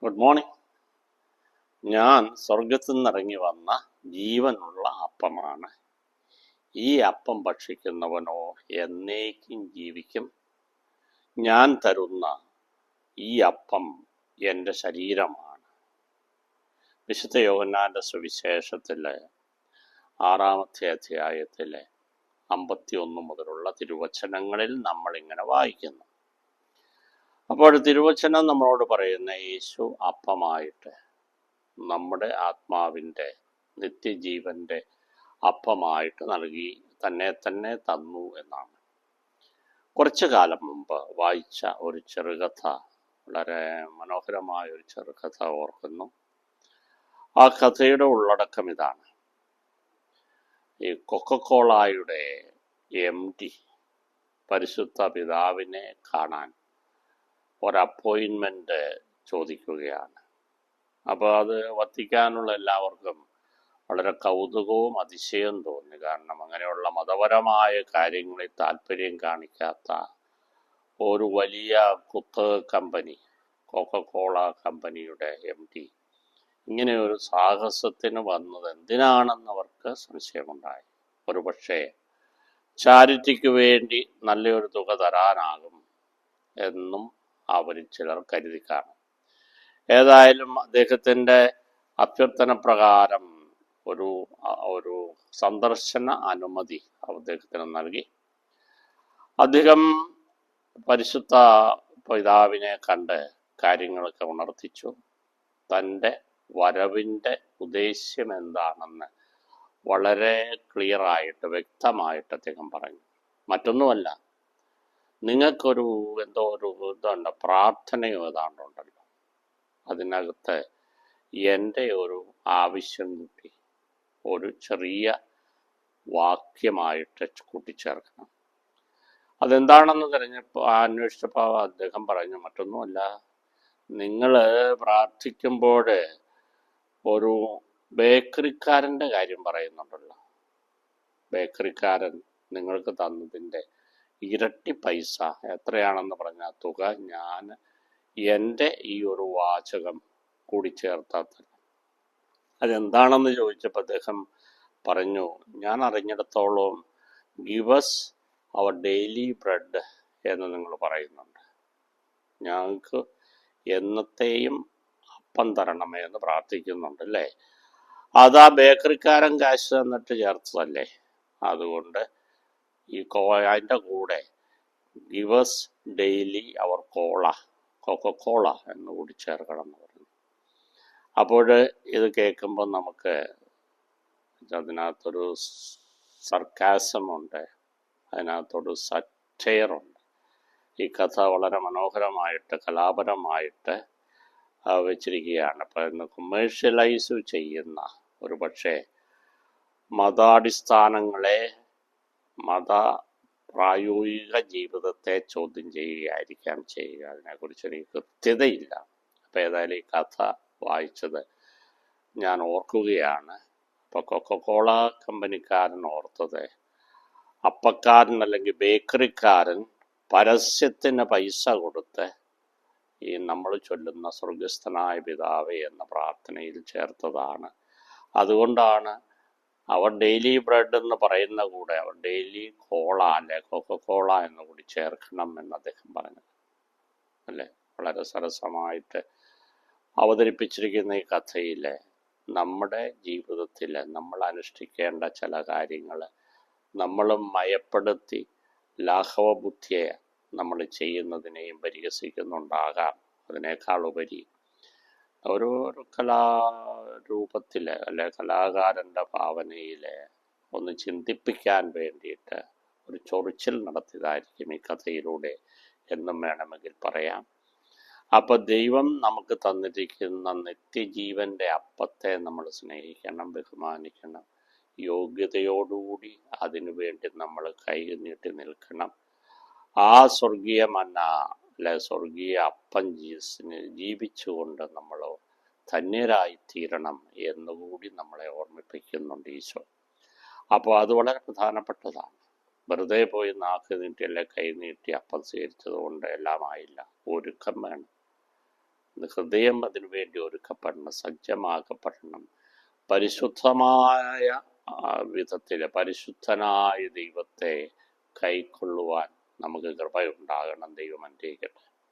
Good morning. ഞാൻ സ്വർഗത്തിൽ നിന്നിറങ്ങി വന്ന ജീവനുള്ള അപ്പമാണ്. ഈ അപ്പം ഭക്ഷിക്കുന്നവനോ എന്നേക്കും ജീവിക്കും. ഞാൻ തരുന്ന ഈ അപ്പം എൻ്റെ ശരീരമാണ്. വിശുദ്ധ യോഹന്നാന്റെ സുവിശേഷത്തിലെ 6-ാമത്തെ അധ്യായത്തിലെ 51 മുതലുള്ള തിരുവചനങ്ങളിൽ നമ്മളിങ്ങനെ വായിക്കുന്നു. അപ്പോൾ തിരുവചനം നമ്മളോട് പറയുന്ന യേശു അപ്പമായിട്ട് നമ്മുടെ ആത്മാവിൻ്റെ നിത്യജീവൻ്റെ അപ്പമായിട്ട് നൽകി തന്നെ തന്നു എന്നാണ്. കുറച്ചു കാലം മുമ്പ് വായിച്ച ഒരു ചെറുകഥ, വളരെ മനോഹരമായ ഒരു ചെറുകഥ ഓർക്കുന്നു. ആ കഥയുടെ ഉള്ളടക്കം ഇതാണ്. ഈ കൊക്കക്കോളായുടെ MD പരിശുദ്ധ പിതാവിനെ കാണാൻ ഒരപ്പോയിൻമെൻ്റ് ചോദിക്കുകയാണ്. അപ്പോൾ അത് വത്തിക്കാനുള്ള എല്ലാവർക്കും വളരെ കൗതുകവും അതിശയവും തോന്നി. കാരണം അങ്ങനെയുള്ള മതപരമായ കാര്യങ്ങളിൽ താല്പര്യം കാണിക്കാത്ത ഒരു വലിയ കുത്തക കമ്പനി, കൊക്കക്കോള കമ്പനിയുടെ MD ഇങ്ങനെ ഒരു സാഹസത്തിന് വന്നത് എന്തിനാണെന്ന് അവർക്ക് സംശയമുണ്ടായി. ഒരു പക്ഷേ ചാരിറ്റിക്ക് വേണ്ടി നല്ലൊരു തുക തരാനാകും എന്നും അവരിൽ ചിലർ കരുതി കാണും. ഏതായാലും അദ്ദേഹത്തിൻ്റെ അഭ്യർത്ഥന പ്രകാരം ഒരു സന്ദർശന അനുമതി അദ്ദേഹത്തിന് നൽകി. അദ്ദേഹം പരിശുദ്ധ പിതാവിനെ കണ്ട് കാര്യങ്ങളൊക്കെ ഉണർത്തിച്ചു. തൻ്റെ വരവിൻ്റെ ഉദ്ദേശ്യം എന്താണെന്ന് വളരെ ക്ലിയറായിട്ട് വ്യക്തമായിട്ട് അദ്ദേഹം പറഞ്ഞു. മറ്റൊന്നുമല്ല, നിങ്ങൾക്കൊരു ഇതുണ്ട്, പ്രാർത്ഥനയോ ഏതാണ്ടുണ്ടല്ലോ, അതിനകത്ത് എൻ്റെ ഒരു ആവശ്യം കൂട്ടി ഒരു ചെറിയ വാക്യമായിട്ട് കൂട്ടിച്ചേർക്കണം. അതെന്താണെന്ന് അന്വേഷിച്ചപ്പോൾ അദ്ദേഹം പറഞ്ഞു, മറ്റൊന്നുമല്ല, നിങ്ങൾ പ്രാർത്ഥിക്കുമ്പോൾ ഒരു ബേക്കറിക്കാരൻ്റെ കാര്യം പറയുന്നുണ്ടല്ലോ, ബേക്കറിക്കാരൻ നിങ്ങൾക്ക് തന്നതിൻ്റെ ഇരട്ടി പൈസ എത്രയാണെന്ന് പറഞ്ഞ തുക ഞാൻ എൻ്റെ ഈ ഒരു വാചകം കൂടി ചേർത്താൽ തന്നെ. അതെന്താണെന്ന് ചോദിച്ചപ്പോൾ അദ്ദേഹം പറഞ്ഞു, ഞാൻ അറിഞ്ഞിടത്തോളം give us our daily bread എന്ന് നിങ്ങൾ പറയുന്നുണ്ട്. ഞങ്ങൾക്ക് എന്നത്തെയും അപ്പം തരണമേ എന്ന് പ്രാർത്ഥിക്കുന്നുണ്ട് അല്ലേ? അത് ആ ബേക്കറിക്കാരൻ കാശ് തന്നിട്ട് ചേർത്തതല്ലേ? അതുകൊണ്ട് ഈ അതിൻ്റെ കൂടെ ഗിവ് us ഡെയിലി അവർ കൊക്കക്കോള എന്ന് കൂടി ചേർക്കണം എന്ന് പറഞ്ഞു. അപ്പോൾ ഇത് കേൾക്കുമ്പോൾ നമുക്ക് അതിനകത്തൊരു സർക്കാസമുണ്ട്, അതിനകത്തൊരു സറ്റയറുണ്ട്. ഈ കഥ വളരെ മനോഹരമായിട്ട് കലാപരമായിട്ട് വെച്ചിരിക്കുകയാണ്. അപ്പം ഇന്ന് കൊമേഴ്ഷ്യലൈസ് ചെയ്യുന്ന ഒരു പക്ഷേ മതാടിസ്ഥാനങ്ങളെ, പ്രായോഗിക ജീവിതത്തെ ചോദ്യം ചെയ്യുക. അതിനെക്കുറിച്ച് എനിക്ക് കൃത്യതയില്ല. അപ്പം ഏതായാലും ഈ കഥ വായിച്ചത് ഞാൻ ഓർക്കുകയാണ്. അപ്പോൾ കൊക്കക്കോള കമ്പനിക്കാരൻ ഓർത്തത്, അപ്പക്കാരൻ അല്ലെങ്കിൽ ബേക്കറിക്കാരൻ പരസ്യത്തിന് പൈസ കൊടുത്ത് ഈ നമ്മൾ ചൊല്ലുന്ന സ്വർഗസ്ഥനായ പിതാവേ എന്ന പ്രാർത്ഥനയിൽ ചേർത്തതാണ്. അതുകൊണ്ടാണ് അവർ ഡെയിലി ബ്രെഡ് എന്ന് പറയുന്ന കൂടെ അവർ ഡെയിലി കോള അല്ലെ കൊക്കക്കോള എന്ന് കൂടി ചേർക്കണം എന്ന് അദ്ദേഹം പറഞ്ഞത് അല്ലേ. വളരെ സരസമായിട്ട് അവതരിപ്പിച്ചിരിക്കുന്ന ഈ കഥയിൽ നമ്മുടെ ജീവിതത്തിൽ നമ്മൾ അനുഷ്ഠിക്കേണ്ട ചില കാര്യങ്ങൾ നമ്മൾ മയപ്പെടുത്തി ലാഘവബുദ്ധിയെ നമ്മൾ ചെയ്യുന്നതിനെയും പരിഹസിക്കുന്നുണ്ടാകാം. അതിനേക്കാളുപരി ഒരു കലാരൂപത്തിൽ അല്ലെ കലാകാരൻ്റെ ഭാവനയിൽ ഒന്ന് ചിന്തിപ്പിക്കാൻ വേണ്ടിയിട്ട് ഒരു ചൊറിച്ചിൽ നടത്തിയതായിരിക്കും ഈ കഥയിലൂടെ എന്നും വേണമെങ്കിൽ പറയാം. അപ്പോൾ ദൈവം നമുക്ക് തന്നിരിക്കുന്ന നിത്യജീവൻ്റെ അപ്പത്തെ നമ്മൾ സ്നേഹിക്കണം, ബഹുമാനിക്കണം, യോഗ്യതയോടുകൂടി അതിനു വേണ്ടി നമ്മൾ കൈ നീട്ടി നിൽക്കണം. ആ സ്വർഗീയ മന്ന അല്ലെ സ്വർഗീയ അപ്പം ജീവിച്ചുകൊണ്ട് നമ്മൾ ധന്യരായിത്തീരണം എന്നുകൂടി നമ്മളെ ഓർമ്മിപ്പിക്കുന്നുണ്ട് ഈശോ. അപ്പോൾ അത് വളരെ പ്രധാനപ്പെട്ടതാണ്. വെറുതെ പോയി നാക്ക് നീട്ടി അല്ലെ കൈ നീട്ടി അപ്പം സ്വീകരിച്ചത് കൊണ്ട് എല്ലാം ആയില്ല. ഒരുക്കം വേണം. ഹൃദയം അതിനു വേണ്ടി ഒരുക്കപ്പെടണം, സജ്ജമാക്കപ്പെടണം. പരിശുദ്ധമായ വിധത്തിൽ പരിശുദ്ധനായ ദൈവത്തെ കൈക്കൊള്ളുവാൻ നമുക്ക് കൃപയുണ്ടാകണം. ദൈവം അനുഗ്രഹിക്കട്ടെ.